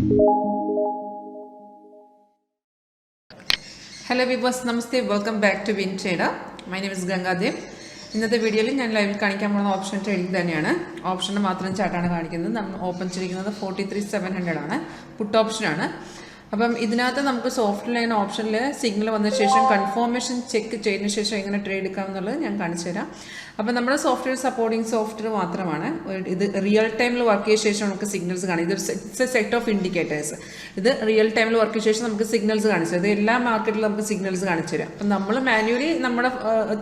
Hello viewers, Namaste. Welcome back to WinTrader. My name is Ganga Dev. ഇന്നത്തെ വീഡിയോയിൽ ഞാൻ ലൈവിൽ കാണിക്കാൻ പോകുന്ന ഓപ്ഷൻ ട്രേഡിംഗ് തന്നെയാണ്. ഓപ്ഷന് മാത്രം ചാർട്ടാണ് കാണിക്കുന്നത്. നമ്മൾ ഓപ്പൺ ചെയ്തിരിക്കുന്നത് 43,700 ആണ്. പുട്ട് ഓപ്ഷനാണ്. അപ്പം ഇതിനകത്ത് നമുക്ക് സോഫ്റ്റ് ലൈൻ ഓപ്ഷനിൽ സിഗ്നൽ വന്ന ശേഷം കൺഫർമേഷൻ ചെക്ക് ചെയ്തതിന് ശേഷം എങ്ങനെ ട്രേഡ് എടുക്കാം എന്നുള്ളത് ഞാൻ കാണിച്ചു തരാം. അപ്പം നമ്മുടെ സോഫ്റ്റ്വെയർ സപ്പോർട്ടിംഗ് സോഫ്റ്റ്വെയർ മാത്രമാണ്. ഇത് റിയൽ ടൈമിൽ വർക്ക് ചെയ്ത ശേഷം നമുക്ക് സിഗ്നൽസ് കാണാം. ഇതൊരു സെറ്റ് ഓഫ് ഇൻഡിക്കേറ്റേഴ്സ്. ഇത് റിയൽ ടൈമിൽ വർക്ക് ചെയ്ത ശേഷം നമുക്ക് സിഗ്നൽസ് കാണിച്ചു തരും. ഇത് എല്ലാ മാർക്കറ്റിലും നമുക്ക് സിഗ്നൽസ് കാണിച്ചു തരാം. അപ്പം നമ്മൾ മാനുവലി നമ്മുടെ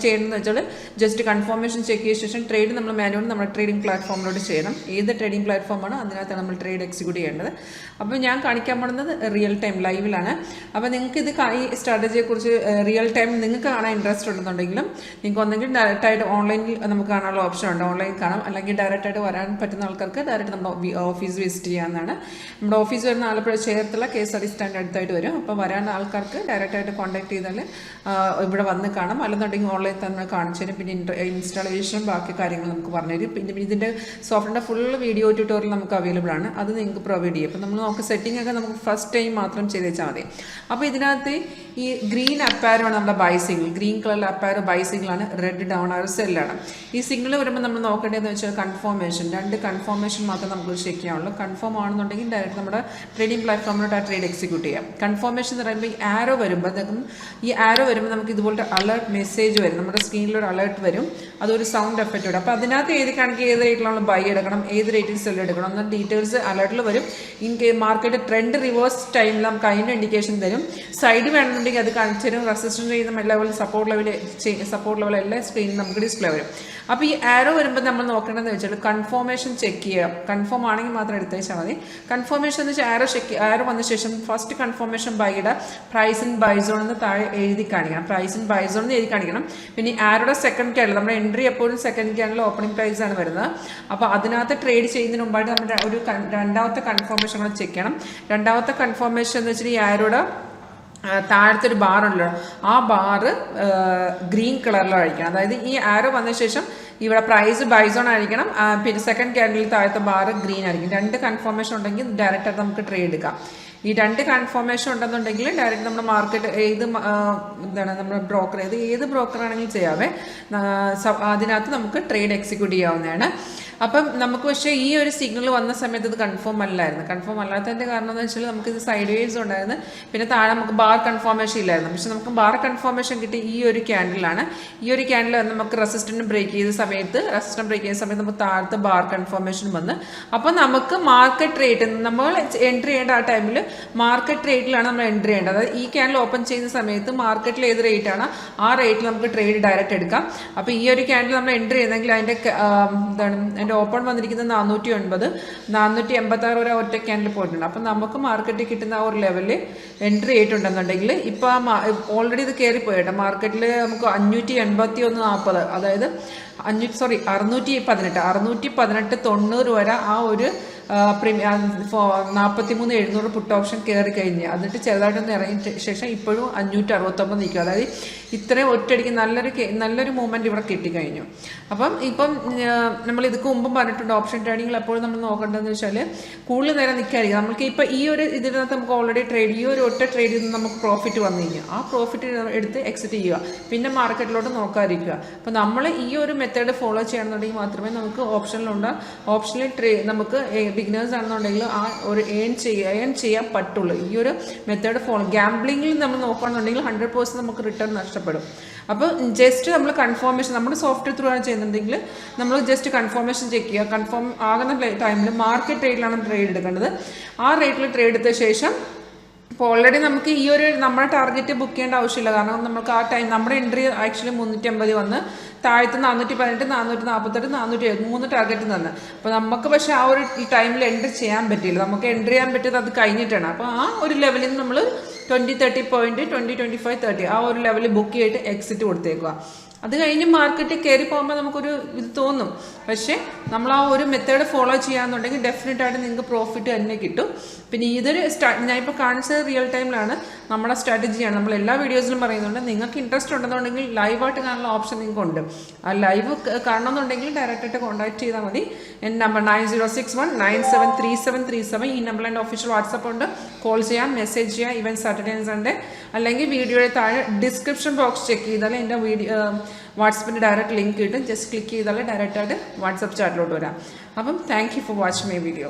ചെയ്യണമെന്ന് വെച്ചാൽ ജസ്റ്റ് കൺഫർമേഷൻ ചെക്ക് ചെയ്ത ശേഷം ട്രേഡ് നമ്മൾ മാനുവലി നമ്മുടെ ട്രേഡിംഗ് പ്ലാറ്റ്ഫോമിലോട്ട് ചെയ്യണം. ഏത് ട്രേഡിംഗ് പ്ലാറ്റ്ഫോമാണ് അതിനകത്താണ് നമ്മൾ ട്രേഡ് എക്സിക്യൂട്ട് ചെയ്യേണ്ടത്. അപ്പോൾ ഞാൻ കാണിക്കാൻ പോകുന്നത് റിയൽ ടൈം ലൈവിലാണ്. അപ്പോൾ നിങ്ങൾക്ക് ഇത് ഈ സ്ട്രാറ്റജിയെക്കുറിച്ച് റിയൽ ടൈം നിങ്ങൾക്ക് കാണാൻ ഇൻട്രസ്റ്റ് ഉണ്ടെന്നുണ്ടെങ്കിലും നിങ്ങൾക്ക് ഒന്നെങ്കിൽ ഡയറക്റ്റായിട്ട് ഓൺലൈനിൽ നമുക്ക് കാണാനുള്ള ഓപ്ഷൻ ഉണ്ട്. ഓൺലൈൻ കാണാം. അല്ലെങ്കിൽ ഡയറക്റ്റായിട്ട് വരാൻ പറ്റുന്ന ആൾക്കാർക്ക് ഡയറക്റ്റ് നമ്മുടെ ഓഫീസ് വിസിറ്റ് ചെയ്യാവുന്നതാണ്. നമ്മുടെ ഓഫീസ് വരുന്ന ആലപ്പുഴ ചേർത്തുള്ള KSRTC സ്റ്റാൻഡ് അടുത്തായിട്ട് വരും. അപ്പോൾ വരാൻ ആൾക്കാർക്ക് ഡയറക്റ്റായിട്ട് കോൺടാക്ട് ചെയ്താൽ ഇവിടെ വന്ന് കാണാം. അല്ലെന്നുണ്ടെങ്കിൽ ഓൺലൈൻ തന്നെ കാണിച്ചു തരും. പിന്നെ ഇൻസ്റ്റാളേഷൻ ബാക്കി കാര്യങ്ങൾ നമുക്ക് പറഞ്ഞുതരും. പിന്നെ ഇതിൻ്റെ സോഫ്റ്റ്വെയറിൻ്റെ ഫുൾ വീഡിയോ ട്യൂട്ടോറിയൽ നമുക്ക് അവൈലബിൾ ആണ്. അത് നിങ്ങൾക്ക് പ്രൊവൈഡ് ചെയ്യും. അപ്പോൾ നമ്മൾ നമുക്ക് സെറ്റിംഗ് ഒക്കെ നമുക്ക് ഫസ്റ്റ് ടൈം മാത്രം ചെയ്ത് വെച്ചാൽ മതി. അപ്പോൾ ഇതിനകത്ത് ഈ ഗ്രീൻ അപ്പാരോ ആണ് നമ്മുടെ ബൈ സിഗ്നൽ. ഗ്രീൻ കളറിൽ അപ്പാരോ ബൈ സിഗ്നലാണ്. റെഡ് ഡൗൺ ആരോ സെല്ലാണ്. ഈ സിഗ്നൽ വരുമ്പോൾ നമ്മൾ നോക്കേണ്ടതെന്ന് വെച്ചാൽ കൺഫർമേഷൻ. രണ്ട് കൺഫർമേഷൻ മാത്രം നമുക്ക് ചെക്ക് ചെയ്യാനുള്ളൂ. കൺഫേം ആണെന്നുണ്ടെങ്കിൽ ഡയറക്റ്റ് നമ്മുടെ ട്രേഡിംഗ് പ്ലാറ്റ്ഫോമിലോട്ട് ആ ട്രേഡ് എക്സിക്യൂട്ട് ചെയ്യാം. കൺഫർമേഷൻ എന്ന് പറയുമ്പോൾ ഈ ആരോ വരുമ്പോൾ നമുക്ക് ഇതുപോലത്തെ അലേർട്ട് മെസ്സേജ് വരും. നമ്മുടെ സ്ക്രീനിലൊരു അലേർട്ട് വരും. അതൊരു സൗണ്ട് എഫക്റ്റ് വരും. അപ്പോൾ അതിനകത്ത് ഏത് കണക്ക് ഏത് റേറ്റിൽ നമ്മൾ ബൈ എടുക്കണം, ഏത് റേറ്റിൽ സെൽ എടുക്കണം എന്ന ഡീറ്റെയിൽസ് അലേർട്ടിൽ വരും. മാർക്കറ്റ് ട്രെൻഡ് റിവേഴ്സ് ടൈമിൽ നമുക്ക് അതിൻ്റെ ഇൻഡിക്കേഷൻ തരും. സൈഡ് വേണമെന്നുണ്ടെങ്കിൽ അത് കാണിച്ചു തരും. റെസിസ്റ്റൻസ് ചെയ്യുന്ന ലെവൽ, സപ്പോർട്ട് ലെവൽ എല്ലാ സ്ക്രീനിൽ നമുക്ക് ഡിസ്പ്ലേ വരും. അപ്പോൾ ഈ ആരോ വരുമ്പോൾ നമ്മൾ നോക്കേണ്ടതെന്ന് വെച്ചാൽ കൺഫർമേഷൻ ചെക്ക് ചെയ്യുക. കൺഫേം ആണെങ്കിൽ മാത്രം എടുത്തേച്ചാൽ മതി. കൺഫർമേഷൻ എന്ന് വെച്ചാൽ ആരോ വന്ന ശേഷം ഫസ്റ്റ് കൺഫർമേഷൻ ബൈയുടെ പ്രൈസ് ഇൻ ബൈ സോൺ എന്ന് താഴെ എഴുതി കാണിക്കണം. പ്രൈസ് ഇൻ ബൈ സോൺ എന്ന് എഴുതി കാണിക്കണം. പിന്നെ ഈ ആരോടെ സെക്കൻഡ് ക്യാൻഡിൽ, നമ്മുടെ എൻട്രി എപ്പോഴും സെക്കൻഡ് ക്യാൻഡിൽ ഓപ്പണിംഗ് പ്രൈസ് ആണ് വരുന്നത്. അപ്പോൾ അതിനകത്ത് ട്രേഡ് ചെയ്യുന്നതിന് മുമ്പായിട്ട് നമ്മുടെ ഒരു രണ്ടാമത്തെ കൺഫർമേഷൻ കൂടെ ചെക്ക് ചെയ്യണം. രണ്ടാമത്തെ കൺഫർമേഷൻ എന്ന് വെച്ചാൽ ഈ ആരോടെ താഴത്തെ ഒരു ബാർ ഉണ്ടല്ലോ, ആ ബാറ് ഗ്രീൻ കളറിലായിരിക്കണം. അതായത് ഈ ആരോ വന്ന ശേഷം ഇവിടെ പ്രൈസ് ബൈസോൺ ആയിരിക്കണം. പിന്നെ സെക്കൻഡ് ക്യാൻഡിൽ താഴത്തെ ബാർ ഗ്രീൻ ആയിരിക്കും. രണ്ട് കൺഫർമേഷൻ ഉണ്ടെങ്കിൽ ഡയറക്റ്റായിട്ട് നമുക്ക് ട്രേഡ് എടുക്കാം. ഈ രണ്ട് കൺഫർമേഷൻ ഉണ്ടെന്നുണ്ടെങ്കിൽ ഡയറക്റ്റ് നമ്മുടെ മാർക്കറ്റ് നമ്മുടെ ബ്രോക്കർ ഏത് ബ്രോക്കറാണെങ്കിലും ചെയ്യാവേ. അതിനകത്ത് നമുക്ക് ട്രേഡ് എക്സിക്യൂട്ട് ചെയ്യാവുന്നതാണ്. അപ്പം നമുക്ക് പക്ഷേ ഈ ഒരു സിഗ്നൽ വന്ന സമയത്ത് ഇത് കൺഫേം അല്ലായിരുന്നു. കൺഫേം അല്ലാത്തതിൻ്റെ കാരണം എന്ന് വെച്ചാൽ നമുക്കിത് സൈഡ് വേവ്സ് ഉണ്ടായിരുന്നു. പിന്നെ താഴെ നമുക്ക് ബാർ കൺഫർമേഷൻ ഇല്ലായിരുന്നു. പക്ഷെ നമുക്ക് ബാർ കൺഫർമേഷൻ കിട്ടി ഈ ഒരു ക്യാൻഡിലാണ്. ഈ ഒരു ക്യാൻഡിൽ നമുക്ക് റെസിസ്റ്റന്റ് ബ്രേക്ക് ചെയ്ത സമയത്ത് നമുക്ക് താഴത്തെ ബാർ കൺഫർമേഷൻ വന്ന് അപ്പോൾ നമുക്ക് മാർക്കറ്റ് റേറ്റ് നമ്മൾ എൻട്രി ചെയ്യേണ്ട ആ ടൈമിൽ മാർക്കറ്റ് റേറ്റിലാണ് നമ്മൾ എൻട്രി ചെയ്യേണ്ടത്. അതായത് ഈ ക്യാൻഡിൽ ഓപ്പൺ ചെയ്യുന്ന സമയത്ത് മാർക്കറ്റിൽ ഏത് റേറ്റാണ് ആ റേറ്റിൽ നമുക്ക് ട്രേഡ് ഡയറക്റ്റ് എടുക്കാം. അപ്പോൾ ഈ ഒരു ക്യാൻഡിൽ നമ്മൾ എൻട്രി ചെയ്യുന്നെങ്കിൽ അതിൻ്റെ ഓപ്പൺ വന്നിരിക്കുന്നത് 409, 486 വരെ ഒറ്റ ക്യാൻഡിൽ പോയിട്ടുണ്ട്. അപ്പം നമുക്ക് മാർക്കറ്റിൽ കിട്ടുന്ന ആ ഒരു ലെവലിൽ എൻട്രി ചെയ്തിട്ടുണ്ടെന്നുണ്ടെങ്കിൽ ഇപ്പോൾ ഓൾറെഡി ഇത് കയറിപ്പോയിട്ടോ. മാർക്കറ്റിൽ നമുക്ക് 581.40, അതായത് 618 വരെ ആ ഒരു 43,700 പുട്ട് ഓപ്ഷൻ കയറി കഴിഞ്ഞ് എന്നിട്ട് ചെറുതായിട്ടൊന്ന് ഇറങ്ങിയ ശേഷം ഇപ്പോഴും 569 നിൽക്കും. അതായത് ഇത്രയും ഒറ്റയടിക്ക് നല്ലൊരു മൂവ്മെൻറ്റ് ഇവിടെ കിട്ടിക്കഴിഞ്ഞു. ഇപ്പം നമ്മൾ ഇതൊക്കെ മുമ്പും പറഞ്ഞിട്ടുണ്ട്, ഓപ്ഷൻ ട്രേഡിങ്ങിൽ എപ്പോഴും നമ്മൾ നോക്കേണ്ടതെന്ന് വെച്ചാൽ കൂടുതൽ നേരം നിൽക്കാതിരിക്കും. നമുക്ക് ഇപ്പോൾ ഈ ഒരു ഇതിനകത്ത് നമുക്ക് ഓൾറെഡി ഈ ഒരു ഒറ്റ ട്രേഡിൽ നിന്ന് നമുക്ക് പ്രോഫിറ്റ് വന്നു കഴിഞ്ഞാൽ ആ പ്രോഫിറ്റ് എടുത്ത് എക്സിറ്റ് ചെയ്യുക. പിന്നെ മാർക്കറ്റിലോട്ട് നോക്കാതിരിക്കുക. അപ്പോൾ നമ്മൾ ഈ ഒരു മെത്തേഡ് ഫോളോ ചെയ്യണമെന്നുണ്ടെങ്കിൽ മാത്രമേ നമുക്ക് ഓപ്ഷനിൽ നമുക്ക് ബിഗിനേഴ്സ് ആണെന്നുണ്ടെങ്കിൽ ആ ഒരു ഏൺ ചെയ്യാൻ പറ്റുള്ളൂ. ഈ ഒരു മെത്തേഡ് ഫോളോ ഗ്യാംബ്ലിങ്ങിൽ നമ്മൾ നോക്കുകയാണെന്നുണ്ടെങ്കിൽ 100% നമുക്ക് റിട്ടേൺ നഷ്ടപ്പെടും. അപ്പോൾ ജസ്റ്റ് നമ്മൾ കൺഫർമേഷൻ നമ്മുടെ സോഫ്റ്റ്വെയർ ത്രൂ ആണ് ചെയ്യുന്നുണ്ടെങ്കിൽ നമ്മൾ ജസ്റ്റ് കൺഫർമേഷൻ ചെക്ക് ചെയ്യുക. കൺഫേം ആകുന്ന ടൈമിൽ മാർക്കറ്റ് റേറ്റിലാണ് ട്രേഡ് എടുക്കേണ്ടത്. ആ റേറ്റിൽ ട്രേഡ് എടുത്ത ശേഷം ഇപ്പോൾ ഓൾറെഡി നമുക്ക് ഈ ഒരു നമ്മുടെ ടാർഗറ്റ് ബുക്ക് ചെയ്യേണ്ട ആവശ്യമില്ല. കാരണം നമുക്ക് ആ ടൈം നമ്മുടെ എൻട്രി ആക്ച്വലി 350 വന്ന് താഴത്ത് 418, 448, 473 ടാർഗറ്റ് തന്നെ. അപ്പോൾ നമുക്ക് പക്ഷേ ആ ഒരു ഈ ടൈമിൽ എൻട്രി ചെയ്യാൻ പറ്റില്ല. നമുക്ക് എൻട്രി ചെയ്യാൻ പറ്റിയത് അത് കഴിഞ്ഞിട്ടാണ്. അപ്പോൾ ആ ഒരു ലെവലിൽ നിന്ന് നമ്മൾ 20-30 പോയിന്റ് 20-25-30 ആ ഒരു ലെവലിൽ ബുക്ക് ചെയ്തിട്ട് എക്സിറ്റ് കൊടുത്തേക്കുക. അത് കഴിഞ്ഞ് മാർക്കറ്റ് കയറി പോകുമ്പോൾ നമുക്കൊരു ഇത് തോന്നും. പക്ഷേ നമ്മൾ ആ ഒരു മെത്തേഡ് ഫോളോ ചെയ്യാന്നുണ്ടെങ്കിൽ ഡെഫിനറ്റായിട്ട് നിങ്ങൾക്ക് പ്രോഫിറ്റ് തന്നെ കിട്ടും. പിന്നെ ഇതൊരു ഞാനിപ്പോൾ കാണിച്ചത് റിയൽ ടൈമിലാണ്, നമ്മുടെ സ്ട്രാറ്റജിയാണ്. നമ്മൾ എല്ലാ വീഡിയോസിലും പറയുന്നുണ്ട്. നിങ്ങൾക്ക് ഇൻട്രസ്റ്റ് ഉണ്ടെന്നുണ്ടെങ്കിൽ ലൈവായിട്ട് കാണാനുള്ള ഓപ്ഷൻ നിങ്ങൾക്കുണ്ട്. ആ ലൈവ് കാണണമെന്നുണ്ടെങ്കിൽ ഡയറക്റ്റായിട്ട് കോൺടാക്ട് ചെയ്താൽ മതി. എൻ്റെ നമ്പർ 9061973737. ഈ നമ്പറിൽ എൻ്റെ ഒഫീഷ്യൽ വാട്സപ്പ് ഉണ്ട്. കോൾ ചെയ്യാം, മെസ്സേജ് ചെയ്യാം, ഈവൻ സാറ്റർഡേ ആൻഡ് സൺഡേ. അല്ലെങ്കിൽ വീഡിയോയുടെ താഴെ ഡിസ്ക്രിപ്ഷൻ ബോക്സ് ചെക്ക് ചെയ്താൽ എൻ്റെ വാട്സപ്പിൻ്റെ ഡയറക്റ്റ് ലിങ്ക് കിട്ടും. ജസ്റ്റ് ക്ലിക്ക് ചെയ്താൽ ഡയറക്റ്റായിട്ട് വാട്സപ്പ് ചാറ്റിലോട്ട് വരാം. അപ്പം thank you for watching my video.